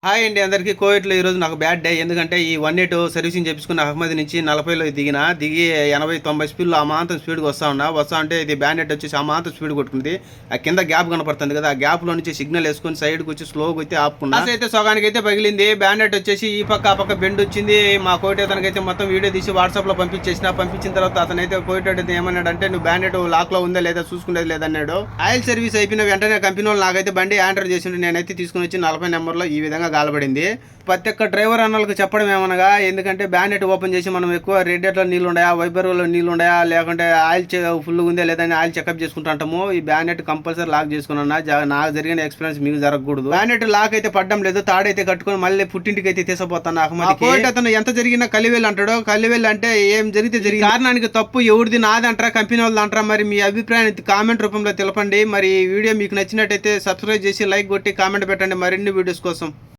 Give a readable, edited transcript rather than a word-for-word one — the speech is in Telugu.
హాయ్ అండి అందరికీ. కోవిడ్లో ఈరోజు నాకు బ్యాడ్ డే. ఎందుకంటే ఈ 182 సర్వీసింగ్ చేపించుకున్న అహ్మద్ నుంచి 40లో దిగి 80-90 స్పీడ్లో అమాంతం స్పీడ్గా వస్తా ఉంటే ఇది బ్యానెట్ వచ్చేసి అమాంతం స్పీడ్ కొట్టుకుంది. ఆ కింద గ్యాప్ కనపడుతుంది కదా, ఆ గ్యాప్లో నుంచి సిగ్నల్ వేసుకొని సైడ్కి వచ్చి స్లోగా అయితే ఆపుకున్నా. అయితే సగానికి అయితే పగిలింది. బ్యానెట్ వచ్చేసి ఈ పక్క ఆ పక్క బెండ్ వచ్చింది. మా కోవిడ్ అతనికైతే మొత్తం వీడియో తీసి వాట్సాప్లో పంపించిన తర్వాత అతనైతే కోవిడ్ అయితే ఏమన్నాడంటే, నువ్వు బ్యానెట్ లాక్లో ఉందా లేదా చూసుకునేది లేదన్నాడు. ఆయిల్ సర్వీస్ అయిపోయిన వెంటనే కంపెనీ వాళ్ళు నాకైతే బండి ఆంటర్ చేసిండు. నేనైతే తీసుకుని వచ్చి 40 నెంబర్లో ఈ విధంగా గాలపడింది. ప్రతి ఒక్క డ్రైవర్ అన్నలకు చెప్పడం ఏమనగా, ఎందుకంటే బ్యానెట్ ఓపెన్ చేసి మనం ఎక్కువ రేడియేటర్లో నీళ్ళు ఉన్నాయా, వైబర్లో నీళ్ళు ఉన్నాయా, లేకుంటే ఆయిల్ ఫుల్గా ఉందా లేదని ఆయిల్ చెకప్ చేసుకుంటుంటాము. ఈ బ్యానెట్ కంపల్సరీ లాక్ చేసుకున్నా. నాకు జరిగిన ఎక్స్పీరియన్స్ మీకు జరగకూడదు. బ్యానెట్ లాక్ అయితే పడ్డం లేదు, తాడైతే కట్టుకొని మళ్ళీ పుట్టింటికి అయితే తీసుకుపోతాను. అహ్మద్ అతను ఎంత జరిగినా కలివెళ్ళి అంటాడు. కలివెళ్ళి అంటే ఏం జరిగితే జరిగింది, కారణానికి తప్పు ఎవరిది, నాది అంటారా కంపెనీ వాళ్ళు అంటారా? మరి మీ అభిప్రాయాన్ని కామెంట్ రూపంలో తెలపండి. మరి ఈ వీడియో మీకు నచ్చినట్టయితే సబ్స్క్రైబ్ చేసి లైక్ కొట్టి కామెంట్ పెట్టండి మరిన్ని వీడియోస్ కోసం.